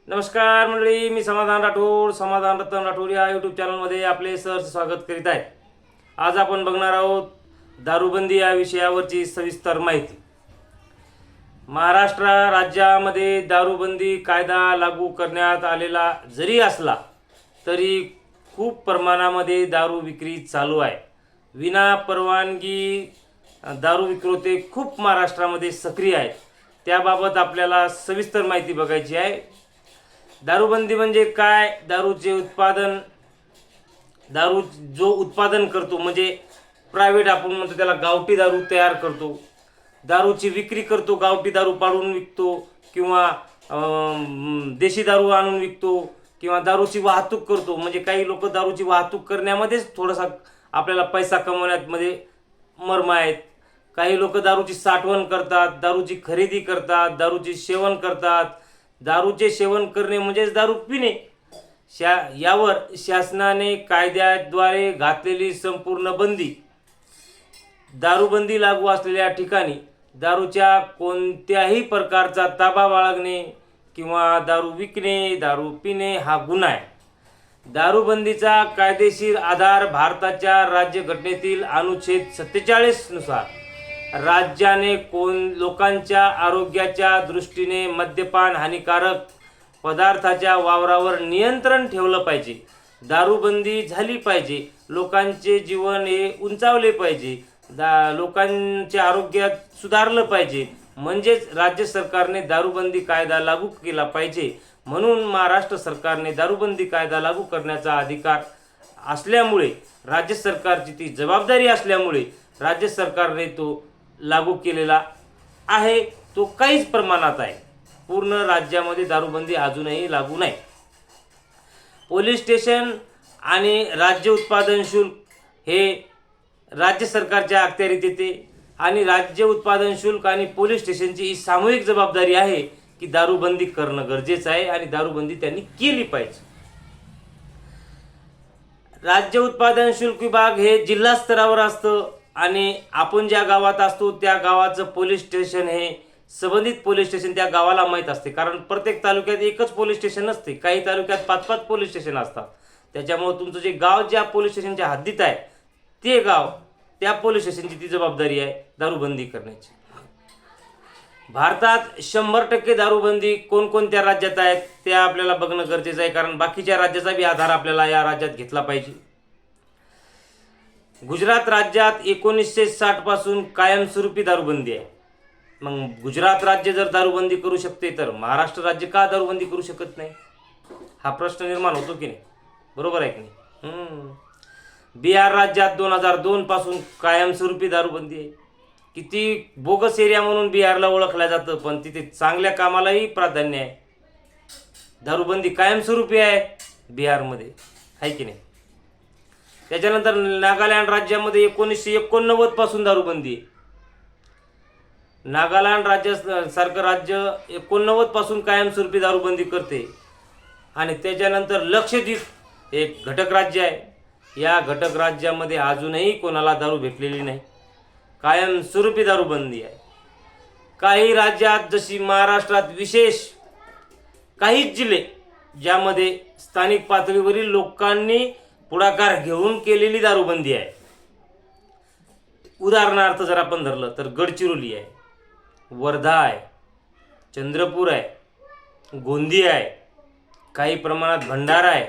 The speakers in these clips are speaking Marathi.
नमस्कार मंडळी, मी समाधान राठोड, समाधान रत्न राठोड या यूट्यूब चॅनलमध्ये आपले सहर्ष स्वागत करीत आहे. आज आपण बघणार आहोत दारूबंदी या विषयावरची सविस्तर माहिती. महाराष्ट्र राज्यामध्ये दारूबंदी कायदा लागू करण्यात आलेला जरी असला तरी खूप प्रमाणामध्ये दारू विक्री चालू आहे. विना परवानगी दारू विक्रेते खूप महाराष्ट्रामध्ये सक्रिय आहेत. त्याबाबत आपल्याला सविस्तर माहिती बघायची आहे. दारूबंदी म्हणजे काय? दारू जो उत्पादन करतो म्हणजे प्रायव्हेट, आपण म्हणतो त्याला गावठी दारू तयार करतो, दारूची विक्री करतो, गावठी दारू पाडून विकतो किंवा देशी दारू आणून विकतो किंवा दारूची वाहतूक करतो. म्हणजे काही लोक दारूची वाहतूक करण्यामध्येच थोडासा आपल्याला पैसा कमवण्यामध्ये मर्म आहेत. काही लोक दारूची साठवण करतात, दारूची खरेदी करतात, दारूची सेवन करतात. दारूचे सेवन करणे म्हणजेच दारू पिणे. यावर शासनाने कायद्याद्वारे घातलेली संपूर्ण बंदी. दारूबंदी लागू असलेल्या ठिकाणी दारूच्या कोणत्याही प्रकारचा ताबा बाळगणे किंवा दारू विकणे, दारू पिणे हा गुन्हा आहे. दारूबंदीचा कायदेशीर आधार भारताच्या राज्यघटनेतील अनुच्छेद 47 नुसार राज्याने लोकांच्या आरोग्याच्या दृष्टीने मद्यपान हानिकारक पदार्थाच्या वापरावर नियंत्रण ठेवलं पाहिजे. दारूबंदी झाली पाहिजे. लोकांचे जीवन हे उंचावले पाहिजे. लोकांचे आरोग्य सुधारलं पाहिजे. म्हणजेच राज्य सरकारने दारूबंदी कायदा लागू केला पाहिजे. म्हणून महाराष्ट्र सरकारने दारूबंदी कायदा लागू करण्याचा अधिकार असल्यामुळे, राज्य सरकारची ती जबाबदारी असल्यामुळे राज्य सरकारने तो लागू केलेला आहे. तो काहीच प्रमाणात आहे. पूर्ण राज्यामध्ये दारूबंदी अजूनही लागू नाही. पोलीस स्टेशन आणि राज्य उत्पादन शुल्क हे राज्य सरकारच्या अखत्यारीत येते आणि राज्य उत्पादन शुल्क आणि पोलीस स्टेशनची ही सामूहिक जबाबदारी आहे की दारूबंदी करणं गरजेचं आहे आणि दारूबंदी त्यांनी केली पाहिजे. राज्य उत्पादन शुल्क विभाग हे जिल्हा स्तरावर असतं आणि आपण ज्या गावात असतो त्या गावाचं पोलीस स्टेशन हे संबंधित पोलीस स्टेशन त्या गावाला माहीत असते. कारण प्रत्येक तालुक्यात एकच पोलीस स्टेशन नसते. काही तालुक्यात 5-5 पोलीस स्टेशन असतात. त्याच्यामुळे तुमचं जे गाव ज्या पोलीस स्टेशनच्या हद्दीत आहे ते गाव, त्या पोलीस स्टेशनची ती जबाबदारी आहे दारूबंदी करण्याची. भारतात 100% दारूबंदी कोणकोणत्या राज्यात आहेत ते आपल्याला बघणं गरजेचं आहे. कारण बाकीच्या राज्याचा बी आधार आपल्याला या राज्यात घेतला पाहिजे. गुजरात राज्यात 1960 पासून कायमस्वरूपी दारूबंदी आहे. मग गुजरात राज्य जर दारूबंदी करू शकते तर महाराष्ट्र राज्य का दारूबंदी करू शकत नाही? हा प्रश्न निर्माण होतो की नाही? बरोबर आहे की नाही? बिहार राज्यात 2002 पासून कायमस्वरूपी दारूबंदी आहे. किती बोगस एरिया म्हणून बिहारला ओळखलं जातं, पण तिथे चांगल्या कामालाही प्राधान्य आहे. दारूबंदी कायमस्वरूपी आहे बिहारमध्ये, आहे की नाही? त्याच्यानंतर नागालँड राज्यामध्ये 1989 पासून दारूबंदी आहे. नागालँड सारखं राज्य 89 पासून कायमस्वरूपी दारूबंदी करते. आणि त्याच्यानंतर लक्षद्वीप एक घटक राज्य आहे. या घटक राज्यामध्ये अजूनही कोणाला दारू भेटलेली नाही. कायमस्वरूपी दारूबंदी आहे. काही राज्यात जशी महाराष्ट्रात विशेष काही जिल्हे ज्यामध्ये स्थानिक पातळीवरील लोकांनी पुढाकार घेऊन केलेली दारूबंदी आहे. उदाहरणार्थ जर आपण धरलं तर गडचिरोली आहे, वर्धा आहे, चंद्रपूर आहे, गोंदिया आहे, काही प्रमाणात भंडारा आहे.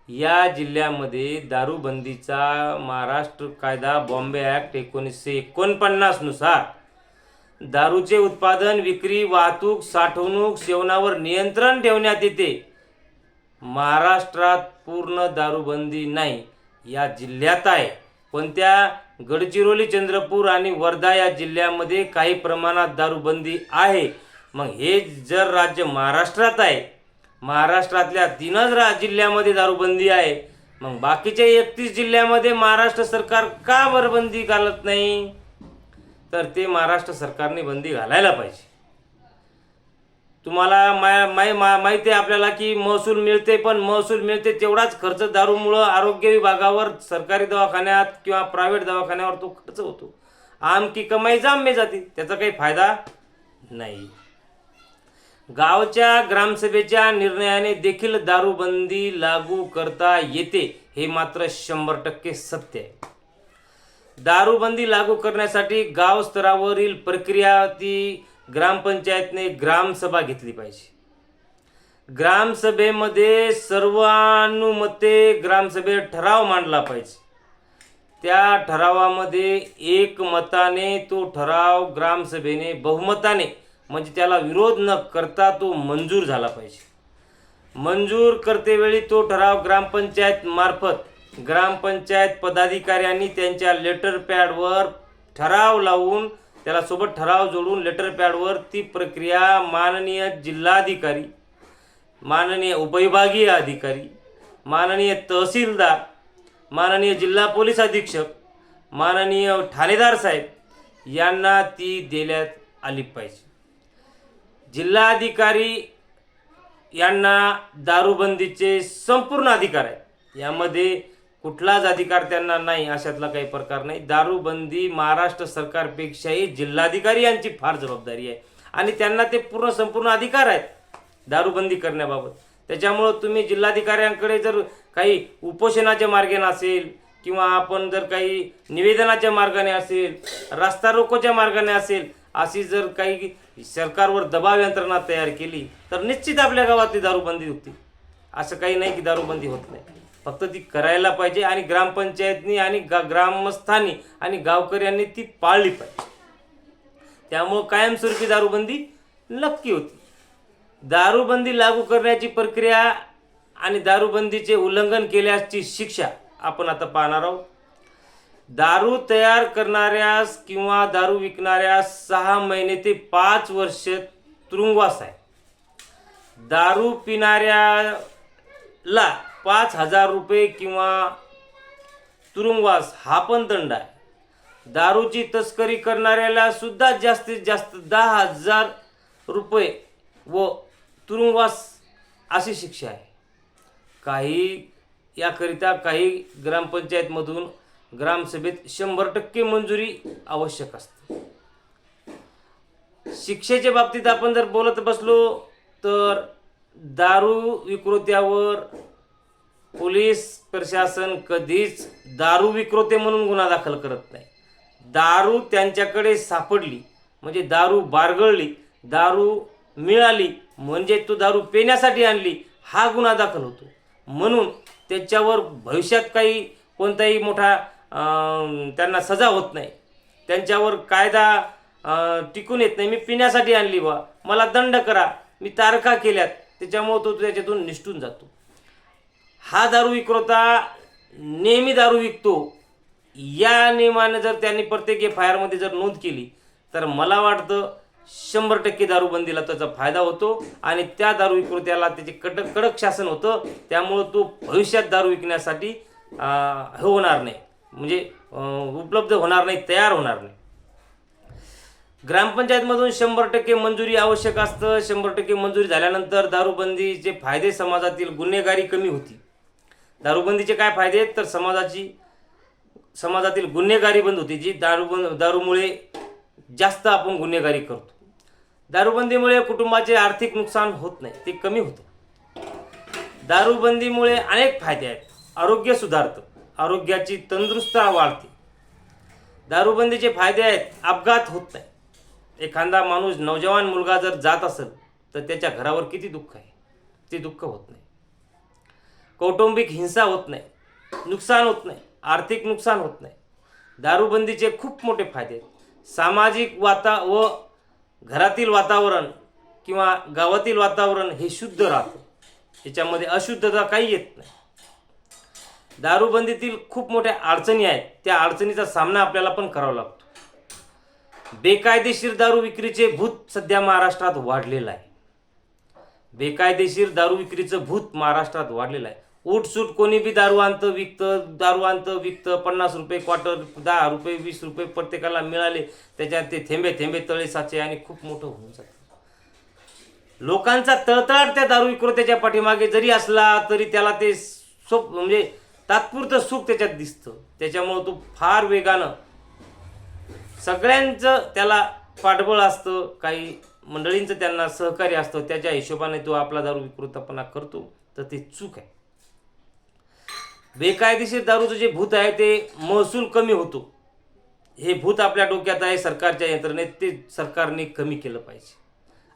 या जिल्ह्यामध्ये दारूबंदीचा महाराष्ट्र कायदा बॉम्बे ॲक्ट 1949 नुसार दारूचे उत्पादन, विक्री, वाहतूक, साठवणूक, सेवनावर नियंत्रण ठेवण्यात येते. महाराष्ट्रात पूर्ण दारूबंदी नाही, या जिल्ह्यात आहे. पण त्या गडचिरोली, चंद्रपूर आणि वर्धा या जिल्ह्यामध्ये काही प्रमाणात दारूबंदी आहे. मग हे जर राज्य महाराष्ट्रात आहे, महाराष्ट्रातल्या 3च जिल्ह्यामध्ये दारूबंदी आहे, मग बाकीच्या 31 जिल्ह्यामध्ये महाराष्ट्र सरकार का बरं बंदी घालत नाही? तर ते महाराष्ट्र सरकारने बंदी घालायला पाहिजे. तुम्हाला माहिती आहे आपल्याला की महसूल मिळते, पण महसूल मिळते तेवढाच खर्च दारूमुळं आरोग्य विभागावर, सरकारी दवाखान्यात किंवा प्रायव्हेट दवाखान्यावर तो खर्च होतो. आमकी कमाई जाम में जाते, त्याचा काही फायदा नाही. गावच्या ग्रामसभेच्या निर्णयाने देखील दारूबंदी लागू करता येते, हे मात्र 100% सत्य आहे. दारूबंदी लागू करण्यासाठी गाव स्तरावरील प्रक्रिया ती ग्रामपंचायतने ग्रामसभा घेतली पाहिजे. ग्रामसभेमध्ये सर्वानुमते ग्रामसभेत ठराव मांडला पाहिजे. त्या ठरावामध्ये एकमताने तो ठराव ग्रामसभेने बहुमताने म्हणजे त्याला विरोध न करता तो मंजूर झाला पाहिजे. मंजूर करतेवेळी तो ठराव ग्रामपंचायत मार्फत ग्रामपंचायत पदाधिकाऱ्यांनी त्यांच्या लेटर पॅडवर ठराव लावून त्याला सोबत ठराव जोडून लेटर पॅडवर ती प्रक्रिया माननीय जिल्हाधिकारी, माननीय उपविभागीय अधिकारी, माननीय तहसीलदार, माननीय जिल्हा पोलीस अधीक्षक, माननीय ठाणेदार साहेब यांना ती देण्यात आली पाहिजे. जिल्हाधिकारी यांना दारूबंदीचे संपूर्ण अधिकार आहेत. यामध्ये कुठलाच अधिकार त्यांना नाही अशातला काही प्रकार नाही. दारूबंदी महाराष्ट्र सरकारपेक्षाही जिल्हाधिकारी यांची फार जबाबदारी आहे आणि त्यांना ते संपूर्ण अधिकार आहेत दारूबंदी करण्याबाबत. त्याच्यामुळं तुम्ही जिल्हाधिकाऱ्यांकडे जर काही उपोषणाच्या मार्गाने असेल किंवा आपण जर काही निवेदनाच्या मार्गाने असेल, रास्ता रोकोच्या मार्गाने असेल, अशी जर काही सरकारवर दबाव यंत्रणा तयार केली तर निश्चित आपल्या गावातली दारूबंदी होती. असं काही नाही की दारूबंदी होत नाही, फक्त ती करायला पाहिजे आणि ग्रामपंचायतनी आणि ग्रामस्थांनी आणि गावकऱ्यांनी ती पाळली पाहिजे. त्यामुळं कायमस्वरूपी दारूबंदी नक्की होती. दारूबंदी लागू करण्याची प्रक्रिया आणि दारूबंदीचे उल्लंघन केल्याची शिक्षा आपण आता पाहणार आहोत. दारू तयार करणाऱ्यास किंवा दारू विकणाऱ्यास 6 महिने ते 5 वर्ष तुरुंगवास आहे. दारू पिणाऱ्याला 5,000 रुपये किंवा तुरुंगवास हा पण दंड आहे. दारूची तस्करी करणाऱ्याला सुद्धा जास्तीत जास्त 10,000 रुपये व तुरुंगवास अशी शिक्षा आहे. याकरिता काही ग्रामपंचायतमधून ग्रामसभेत 100% मंजुरी आवश्यक असते. शिक्षेच्या बाबतीत आपण जर बोलत बसलो तर दारू विक्रेत्यावर पोलीस प्रशासन कधीच दारू विक्रेते म्हणून गुन्हा दाखल करत नाही. दारू त्यांच्याकडे सापडली म्हणजे दारू बारगळली, दारू मिळाली म्हणजे तो दारू पिण्यासाठी आणली हा गुन्हा दाखल होतो. म्हणून त्याच्यावर भविष्यात काही कोणताही मोठा त्यांना सजा होत नाही. त्यांच्यावर कायदा टिकून येत नाही. मी पिण्यासाठी आणली बा, मला दंड करा, मी तारखा केल्यात, त्याच्यामुळे तो त्याच्यातून निष्ठून जातो. हा दारू विक्रेता नेहमी दारू विकतो या नियमाने जर त्यांनी प्रत्येक FIR जर नोंद केली तर मला वाटतं 100% दारूबंदीला त्याचा फायदा होतो आणि त्या दारू विक्रेत्याला त्याचे कडक शासन होतं. त्यामुळं तो भविष्यात दारू विकण्यासाठी होणार नाही, म्हणजे उपलब्ध होणार नाही, तयार होणार नाही. ग्रामपंचायतमधून 100% मंजुरी आवश्यक असतं. 100% मंजुरी झाल्यानंतर दारूबंदीचे फायदे समाजातील गुन्हेगारी कमी होती. दारूबंदीचे काय फायदे आहेत तर समाजातील गुन्हेगारी बंद होती. जी दारूमुळे जास्त आपण गुन्हेगारी करतो. दारूबंदीमुळे कुटुंबाचे आर्थिक नुकसान होत नाही, ते कमी होतं. दारूबंदीमुळे अनेक फायदे आहेत. आरोग्य सुधारतं, आरोग्याची तंदुरुस्ती वाढते. दारूबंदीचे फायदे आहेत, अपघात होत नाही. एखादा माणूस नौजवान मुलगा जर जात असेल तर त्याच्या घरावर किती दुःख आहे, ते दुःख होत नाही. कौटुंबिक हिंसा होत नाही, नुकसान होत नाही, आर्थिक नुकसान होत नाही. दारूबंदीचे खूप मोठे फायदे आहेत. सामाजिक व घरातील वातावरण किंवा गावातील वातावरण हे शुद्ध राहतं. याच्यामध्ये अशुद्धता काही येत नाही. दारूबंदीतील खूप मोठ्या अडचणी आहेत, त्या अडचणीचा सामना आपल्याला पण करावा लागतो. बेकायदेशीर दारू विक्रीचे भूत सध्या महाराष्ट्रात वाढलेलं आहे. बेकायदेशीर दारू विक्रीचं भूत महाराष्ट्रात वाढलेलं आहे. उठसूट कोणी बी दारू आणतं विकतं. 50 रुपये क्वार्टर, 10 रुपये, 20 रुपये प्रत्येकाला मिळाले, त्याच्यात ते थेंबे थेंबे तळे साचे आणि खूप मोठं होऊन जातं. लोकांचा तळतळाट त्या दारू विक्रेत्याच्या पाठीमागे जरी असला तरी त्याला ते म्हणजे तात्पुरतं सुख त्याच्यात दिसतं. त्याच्यामुळं तो फार वेगानं सगळ्यांचं त्याला पाठबळ असतं. काही मंडळींचं त्यांना सहकार्य असतं, त्याच्या हिशोबाने तो आपला दारू विक्रेतापणा करतो, तर ते चूक आहे. बेकायदेशीर दारूचं जे भूत आहे ते महसूल कमी होतो, हे भूत आपल्या डोक्यात आहे. सरकारच्या यंत्रणेत ते सरकारने कमी केलं पाहिजे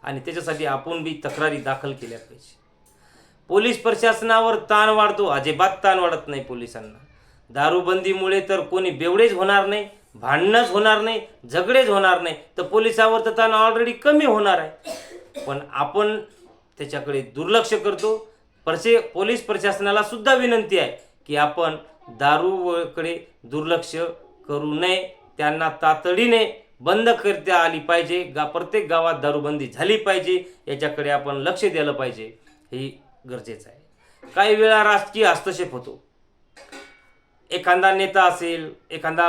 आणि त्याच्यासाठी आपण बी तक्रारी दाखल केल्या पाहिजे. पोलीस प्रशासनावर ताण वाढतो, अजिबात ताण वाढत नाही पोलिसांना. दारूबंदीमुळे तर कोणी बेवडेच होणार नाही, भांडणंच होणार नाही, झगडेच होणार नाही, तर पोलिसावर तर ताण ऑलरेडी कमी होणार आहे. पण आपण त्याच्याकडे दुर्लक्ष करतो. पोलीस प्रशासनाला सुद्धा विनंती आहे की आपण दारूकडे दुर्लक्ष करू नये, त्यांना तातडीने बंद करता आली पाहिजे. प्रत्येक गावात दारूबंदी झाली पाहिजे, याच्याकडे आपण लक्ष दिलं पाहिजे, हे गरजेचं आहे. काही वेळा राजकीय हस्तक्षेप होतो. एखादा नेता असेल, एखादा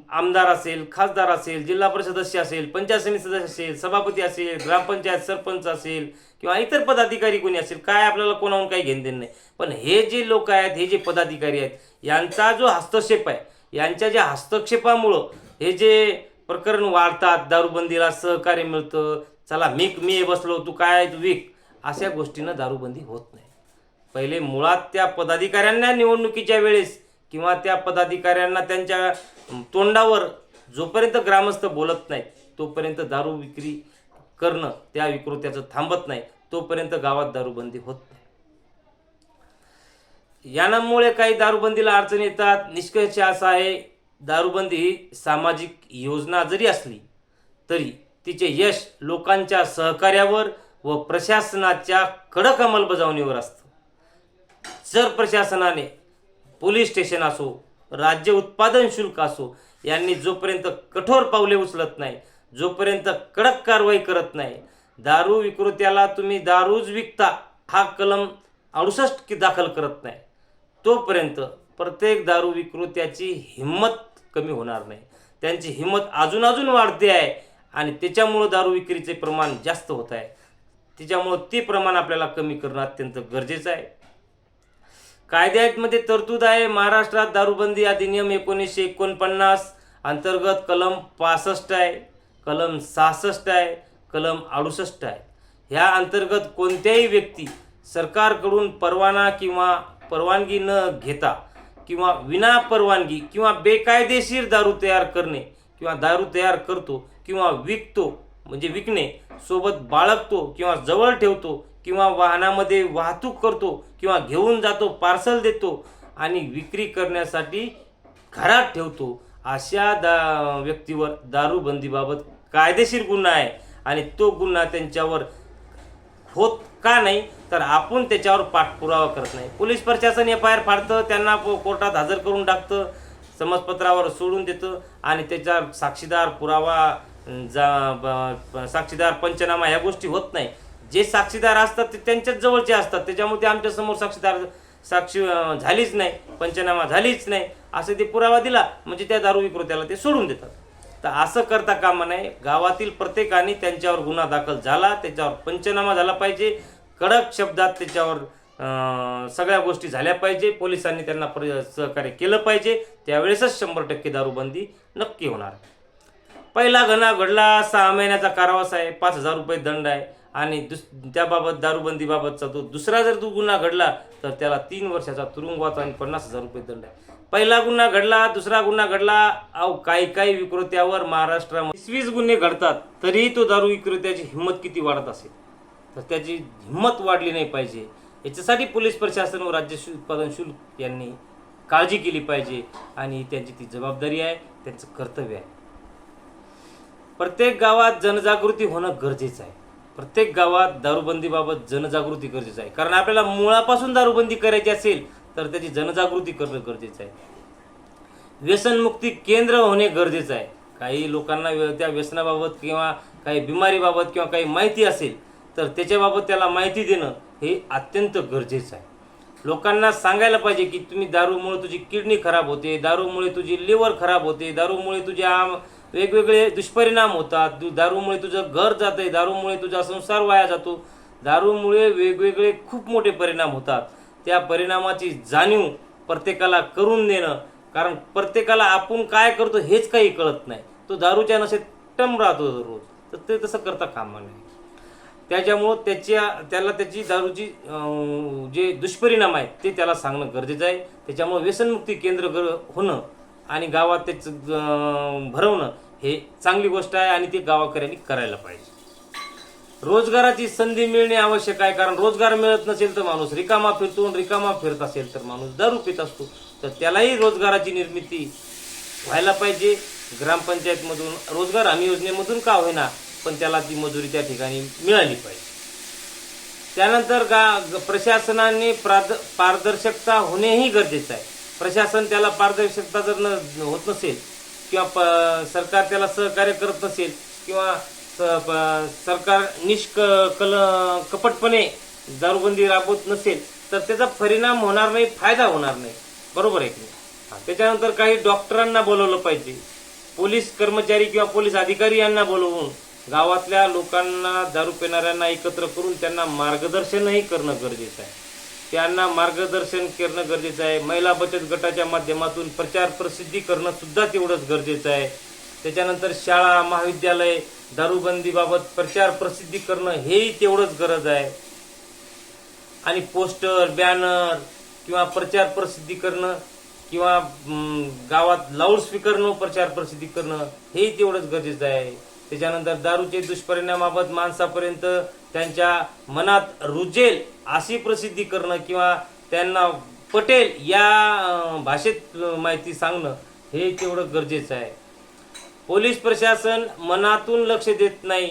आमदार असेल, खासदार असेल, जिल्हा परिषद सदस्य असेल, पंचायत समिती सदस्य असेल, सभापती असेल, ग्रामपंचायत सरपंच असेल किंवा इतर पदाधिकारी कोणी असेल, काय आपल्याला कोणाहून काही घेणदेण नाही. पण हे जे लोक आहेत, हे जे पदाधिकारी आहेत, यांचा जो हस्तक्षेप आहे, यांच्या ज्या हस्तक्षेपामुळं हे जे प्रकरण वाढतात, दारूबंदीला सहकार्य मिळतं, चला मी बसलो, तू काय तू विक, अशा गोष्टीनं दारूबंदी होत नाही. पहिले मुळात त्या पदाधिकाऱ्यांना निवडणुकीच्या वेळेस किंवा त्या पदाधिकाऱ्यांना त्यांच्या तोंडावर जोपर्यंत ग्रामस्थ बोलत नाहीत तोपर्यंत दारू विक्री करणं त्या विक्रेत्याचं थांबत नाही, तोपर्यंत गावात दारूबंदी होत नाही. यामुळे काही दारूबंदीला अडचणी येतात. निष्कर्ष असा आहे, दारूबंदी ही सामाजिक योजना जरी असली तरी तिचे यश लोकांच्या सहकार्यावर व प्रशासनाच्या कडक अंमलबजावणीवर असतं. जर प्रशासनाने पोलीस स्टेशन असो, राज्य उत्पादन शुल्क असो, यांनी जोपर्यंत कठोर पावले उचलत नाही, जोपर्यंत कडक कारवाई करत नाही, दारू विक्रेत्याला तुम्ही दारूच विकता हा कलम 68 दाखल करत नाही, तोपर्यंत प्रत्येक दारू विक्रेत्याची हिंमत कमी होणार नाही. त्यांची हिंमत अजून वाढते आहे आणि त्याच्यामुळं दारू विक्रीचे प्रमाण जास्त होत आहे. त्याच्यामुळं ते प्रमाण आपल्याला कमी करणं अत्यंत गरजेचं आहे. कायद्यामध्ये तरतूद आहे. महाराष्ट्रात दारूबंदी अधिनियम 1949 अंतर्गत कलम 65 आहे, कलम 66 आहे, कलम 68 आहे. ह्या अंतर्गत कोणत्याही व्यक्ती सरकारकडून परवाना किंवा परवानगी न घेता किंवा विना परवानगी किंवा बेकायदेशीर दारू तयार करणे किंवा दारू तयार करतो किंवा विकतो म्हणजे विकणे, सोबत बाळगतो किंवा जवळ ठेवतो किंवा वाहनामध्ये वाहतूक करतो किंवा घेऊन जातो, पार्सल देतो आणि विक्री करण्यासाठी घरात ठेवतो, अशा व्यक्तीवर दारूबंदीबाबत कायदेशीर गुन्हा आहे. आणि तो गुन्हा त्यांच्यावर होत का नाही, तर आपण त्याच्यावर पाठपुरावा करत नाही. पोलीस प्रशासन FIR फाडतं, त्यांना कोर्टात हजर करून टाकतं, समजपत्रावर सोडून देतं आणि त्याच्यावर साक्षीदार पुरावा साक्षीदार पंचनामा ह्या गोष्टी होत नाही. जे साक्षीदार असतात ते त्यांच्याच जवळचे असतात, त्याच्यामुळे ते आमच्यासमोर साक्षी झालीच नाही, पंचनामा झालीच नाही असं ते पुरावा दिला म्हणजे त्या दारू विक्रेत्याला ते सोडून देतात. तर असं करता कामा नये. गावातील प्रत्येकाने त्यांच्यावर गुन्हा दाखल झाला, त्याच्यावर पंचनामा झाला पाहिजे, कडक शब्दात त्याच्यावर सगळ्या गोष्टी झाल्या पाहिजे, पोलिसांनी त्यांना सहकार्य केलं पाहिजे, त्यावेळेसच 100% दारूबंदी नक्की होणार. पहिला गुन्हा घडला 6 महिन्याचा कारावास आहे, 5,000 रुपये दंड आहे आणि त्याबाबत दारूबंदीबाबतचा तो दुसरा जर गुन्हा घडला तर त्याला 3 वर्षाचा तुरुंगवास आणि 50,000 रुपये दंड आहे. पहिला गुन्हा घडला, दुसरा गुन्हा घडला, काही विक्रेत्यावर महाराष्ट्रामध्ये 20 गुन्हे घडतात तरीही तो दारू विक्रेत्याची हिंमत किती वाढत असेल, तर त्याची हिंमत वाढली नाही पाहिजे. याच्यासाठी पोलीस प्रशासन व राज्य उत्पादन शुल्क यांनी काळजी केली पाहिजे आणि त्यांची ती जबाबदारी आहे, त्यांचं कर्तव्य आहे. प्रत्येक गावात जनजागृती होणं गरजेचं आहे. प्रत्येक गावात दारूबंदीबाबत जनजागृती गरजेचं आहे, कारण आपल्याला मुळापासून दारूबंदी करायची असेल तर त्याची जनजागृती करणं गरजेचं आहे. व्यसनमुक्ती केंद्र होणे गरजेचं आहे. काही लोकांना त्या व्यसनाबाबत किंवा काही बिमारीबाबत किंवा काही माहिती असेल तर त्याच्याबाबत त्याला माहिती देणं हे अत्यंत गरजेचं आहे. लोकांना सांगायला पाहिजे की तुम्ही दारूमुळे तुझी किडनी खराब होते, दारूमुळे तुझी लिव्हर खराब होते, दारूमुळे तुझ्या वेगवेगळे दुष्परिणाम होतात, दारूमुळे तुझं घर जातं, दारूमुळे तुझा संसार वाया जातो, दारूमुळे वेगवेगळे खूप मोठे परिणाम होतात. त्या परिणामाची जाणीव प्रत्येकाला करून देणं, कारण प्रत्येकाला आपण काय करतो हेच काही कळत नाही, तो दारूच्या नशेत टम राहतो रोज, तर ते तसं करता कामा नये. त्याच्यामुळं त्याला त्याची दारूची जे दुष्परिणाम आहेत ते त्याला सांगणं गरजेचं आहे. त्याच्यामुळं व्यसनमुक्ती केंद्र होणं आणि गावात त्याचं भरवणं हे चांगली गोष्ट आहे आणि ते गावाकऱ्यांनी करायला पाहिजे. रोजगाराची संधी मिळणे आवश्यक आहे, कारण रोजगार मिळत नसेल तर माणूस रिकामा फिरतो, रिकामा फिरत असेल तर माणूस दारू पित असतो. तर त्यालाही रोजगाराची निर्मिती व्हायला पाहिजे. ग्रामपंचायतमधून रोजगार हमी योजनेमधून का होईना पण त्याला ती मजुरी त्या ठिकाणी मिळाली पाहिजे. त्यानंतर प्रशासनाने पारदर्शकता होणेही गरजेचं आहे. प्रशासन त्याला पारदर्शकता जर होत नसेल किंवा सरकार त्याला सहकार्य करत नसेल किंवा सरकार कपटपणे दारूबंदी राबवत नसेल तर त्याचा परिणाम होणार नाही, फायदा होणार नाही. बरोबर आहे की नाही? त्याच्यानंतर काही डॉक्टरांना बोलवलं पाहिजे, पोलीस कर्मचारी किंवा पोलीस अधिकारी यांना बोलवून गावातल्या लोकांना, दारू पिणाऱ्यांना एकत्र करून त्यांना मार्गदर्शनही करणं गरजेचं आहे. त्यांना मार्गदर्शन करणं गरजेचं आहे. महिला बचत गटाच्या माध्यमातून प्रचार प्रसिद्धी करणं सुद्धा तेवढंच गरजेचं आहे. त्याच्यानंतर शाळा, महाविद्यालय दारूबंदीबाबत प्रचार प्रसिद्धी करणं हेही तेवढंच गरज आहे. आणि पोस्टर, बॅनर किंवा प्रचार प्रसिद्धी करणं किंवा गावात लाऊडस्पीकरनं प्रचार प्रसिद्धी करणं हेही तेवढंच गरजेचं आहे. त्याच्यानंतर दारूचे दुष्परिणामाबाबत माणसापर्यंत त्यांच्या मनात रुजेल अशी प्रसिद्धी करणं किंवा त्यांना पटेल या भाषेत माहिती सांगणं हे तेवढं गरजेचं आहे. पोलीस प्रशासन मनातून लक्ष देत नाही.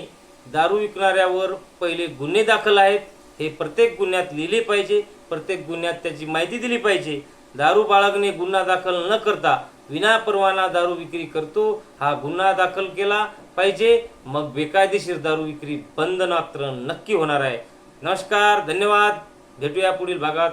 दारू विकणाऱ्यावर पहिले गुन्हे दाखल आहेत हे प्रत्येक गुन्ह्यात लिहिले पाहिजे, प्रत्येक गुन्ह्यात त्याची माहिती दिली पाहिजे. दारू बाळगणे गुन्हा दाखल न करता विनापरवाना दारू विक्री करतो हा गुन्हा दाखल केला पाहिजे. मग बेकायदेशीर दारू विक्री बंद मात्र नक्की होणार आहे. नमस्कार, धन्यवाद. भेटूया पुढील भागात.